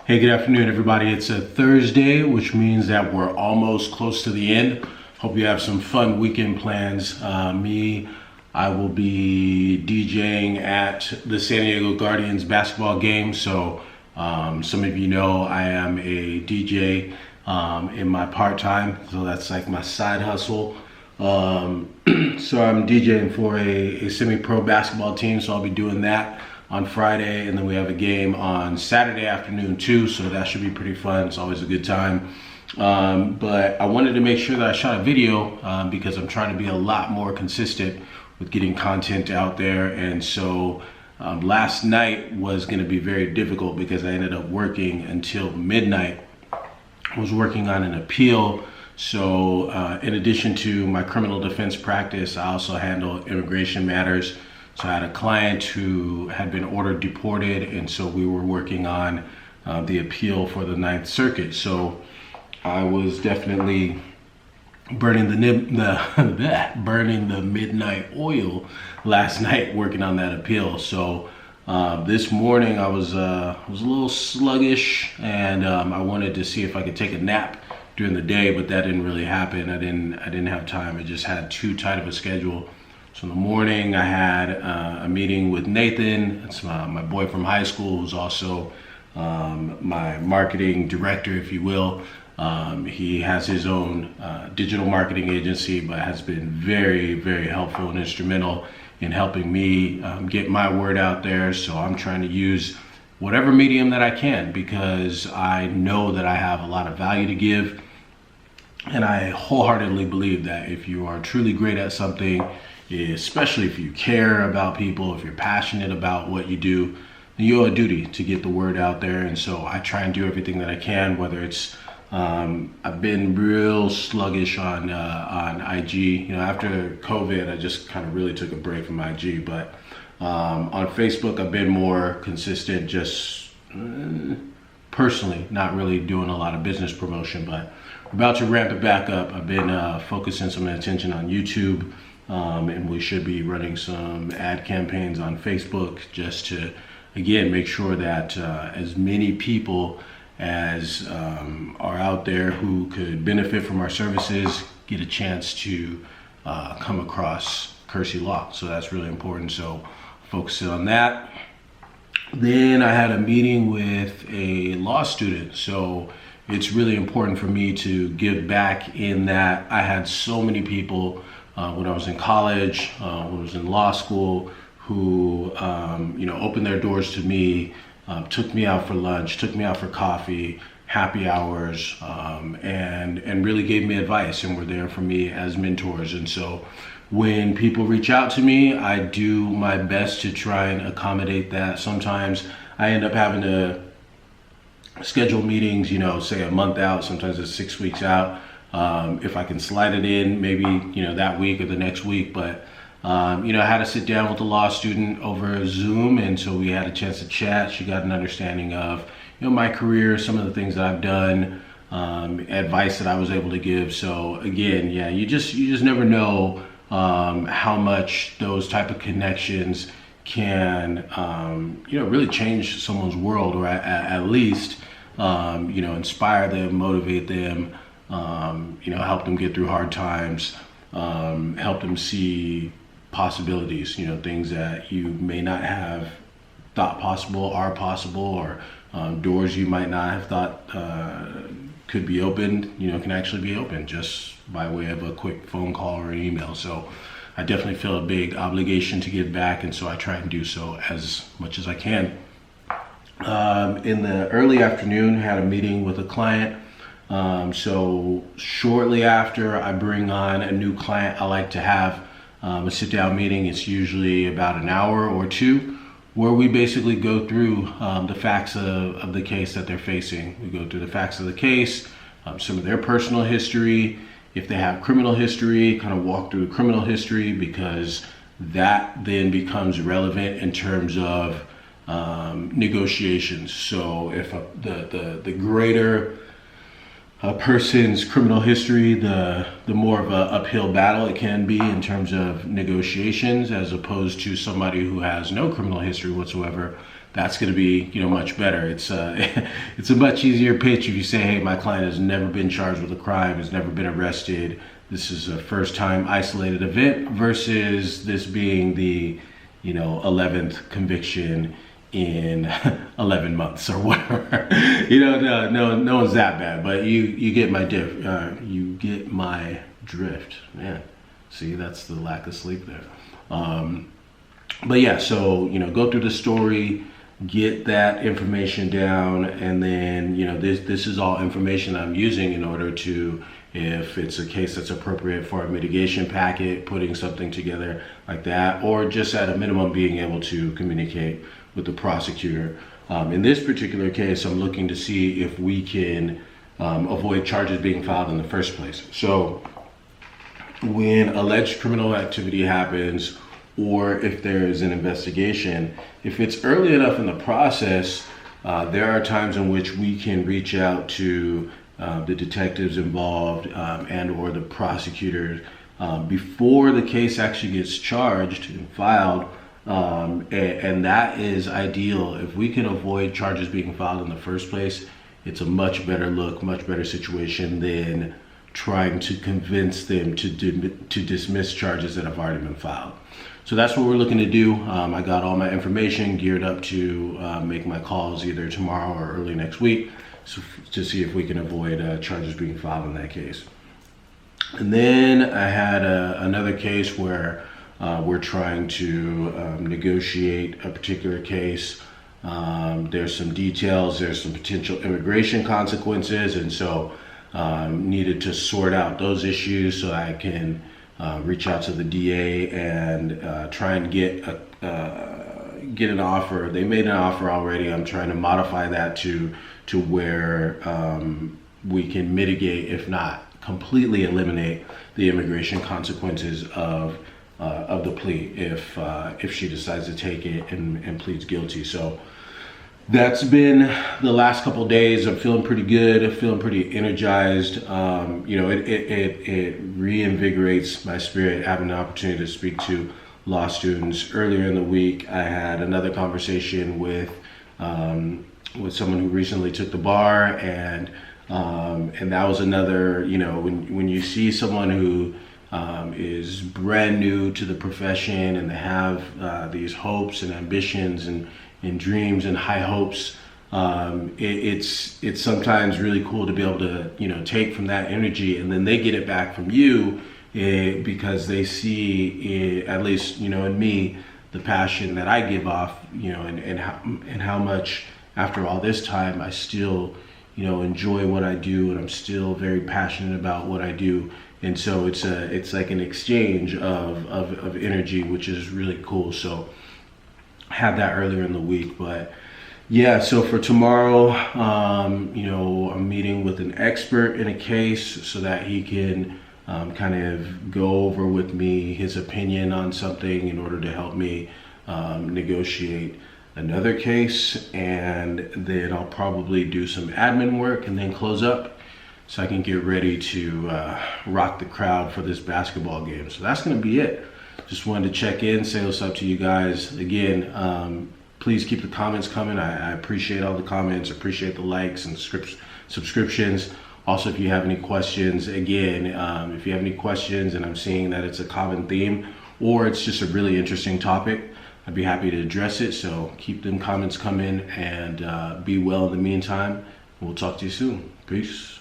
Hey, good afternoon, everybody. It's a Thursday, which means that we're almost close to the end. Hope you have some fun weekend plans. I will be DJing at the San Diego Guardians basketball game. So some of you know I am a DJ in my part-time. So that's like my side hustle. So I'm DJing for a semi-pro basketball team. So I'll be doing that on Friday, and then we have a game on Saturday afternoon too, so that should be pretty fun. It's always a good time. But I wanted to make sure that I shot a video because I'm trying to be a lot more consistent with getting content out there. And so last night was going to be very difficult because I ended up working until midnight. I was working on an appeal. So in addition to my criminal defense practice, I also handle immigration matters. So I had a client who had been ordered deported, and so we were working on the appeal for the Ninth Circuit. So I was definitely burning the midnight oil last night working on that appeal. So this morning I was a little sluggish, and I wanted to see if I could take a nap during the day, but that didn't really happen. I didn't have time. I just had too tight of a schedule. So in the morning, I had a meeting with Nathan. It's my boy from high school, who's also my marketing director, if you will. He has his own digital marketing agency, but has been very, very helpful and instrumental in helping me get my word out there. So I'm trying to use whatever medium that I can, because I know that I have a lot of value to give. And I wholeheartedly believe that if you are truly great at something, especially if you care about people, if you're passionate about what you do, then you owe a duty to get the word out there. And so I try and do everything that I can, whether it's, I've been real sluggish on IG. You know, after COVID, I just kind of really took a break from IG, but on Facebook, I've been more consistent, just personally, not really doing a lot of business promotion, but we're about to ramp it back up. I've been focusing some attention on YouTube. And we should be running some ad campaigns on Facebook just to, again, make sure that as many people as are out there who could benefit from our services get a chance to come across Kersey Law. So that's really important. So focusing on that. Then I had a meeting with a law student. So it's really important for me to give back in that I had so many people when I was in college, when I was in law school, who opened their doors to me, took me out for lunch, took me out for coffee, happy hours, and really gave me advice and were there for me as mentors. And so when people reach out to me, I do my best to try and accommodate that. Sometimes I end up having to schedule meetings, say a month out, sometimes it's 6 weeks out. If I can slide it in, maybe, that week or the next week. But, I had to sit down with a law student over Zoom. And so we had a chance to chat. She got an understanding of, my career, some of the things that I've done, advice that I was able to give. So again, yeah, you just never know how much those type of connections can, really change someone's world, or at least, inspire them, motivate them. Help them get through hard times, help them see possibilities, things that you may not have thought possible are possible, or doors you might not have thought could be opened, can actually be opened just by way of a quick phone call or an email. So I definitely feel a big obligation to give back, and so I try and do so as much as I can. In the early afternoon, I had a meeting with a client. So shortly after I bring on a new client, I like to have a sit-down meeting. It's usually about an hour or two, where we basically go through the facts of the case that they're facing. We go through the facts of the case, some of their personal history. If they have criminal history, kind of walk through criminal history, because that then becomes relevant in terms of negotiations. So if the greater a person's criminal history, the more of an uphill battle it can be in terms of negotiations, as opposed to somebody who has no criminal history whatsoever. that's going to be, much better. It's it's a much easier pitch if you say, hey, my client has never been charged with a crime, has never been arrested. This is a first time isolated event versus this being the, 11th conviction in 11 months or whatever. No one's that bad, but you get my drift. Man, see, that's the lack of sleep there. But yeah, so, go through the story, get that information down, and then, this is all information I'm using in order to, if it's a case that's appropriate for a mitigation packet, putting something together like that, or just at a minimum being able to communicate with the prosecutor. In this particular case, I'm looking to see if we can avoid charges being filed in the first place. So when alleged criminal activity happens, or if there is an investigation, if it's early enough in the process, there are times in which we can reach out to the detectives involved and or the prosecutors before the case actually gets charged and filed. And that is ideal. If we can avoid charges being filed in the first place, it's a much better look, much better situation than trying to convince them to dismiss charges that have already been filed. So that's what we're looking to do. I got all my information geared up to make my calls either tomorrow or early next week, so to see if we can avoid charges being filed in that case. And then I had another case where we're trying to negotiate a particular case. There's some details, there's some potential immigration consequences, and so needed to sort out those issues so I can reach out to the DA and try and get an offer. They made an offer already. I'm trying to modify that to where we can mitigate, if not completely eliminate, the immigration consequences of the plea if she decides to take it and pleads guilty. So that's been the last couple of days. I'm feeling pretty good. I'm feeling pretty energized. It reinvigorates my spirit having the opportunity to speak to law students. Earlier in the week, I had another conversation with someone who recently took the bar, and that was another. When you see someone who is brand new to the profession and they have these hopes and ambitions and dreams and high hopes, it's sometimes really cool to be able to take from that energy, and then they get it back from you because they see, at least in me, the passion that I give off, and how much after all this time I still enjoy what I do, and I'm still very passionate about what I do. And so it's like an exchange of energy, which is really cool. So had that earlier in the week. But yeah, so for tomorrow, I'm meeting with an expert in a case so that he can kind of go over with me his opinion on something in order to help me negotiate another case. And then I'll probably do some admin work and then close up so I can get ready to rock the crowd for this basketball game. So that's gonna be it. Just wanted to check in, say what's up to you guys. Again, please keep the comments coming. I appreciate all the comments, appreciate the likes and subscriptions. Also, if you have any questions, again, if you have any questions and I'm seeing that it's a common theme or it's just a really interesting topic, I'd be happy to address it. So keep them comments coming, and be well in the meantime. We'll talk to you soon. Peace.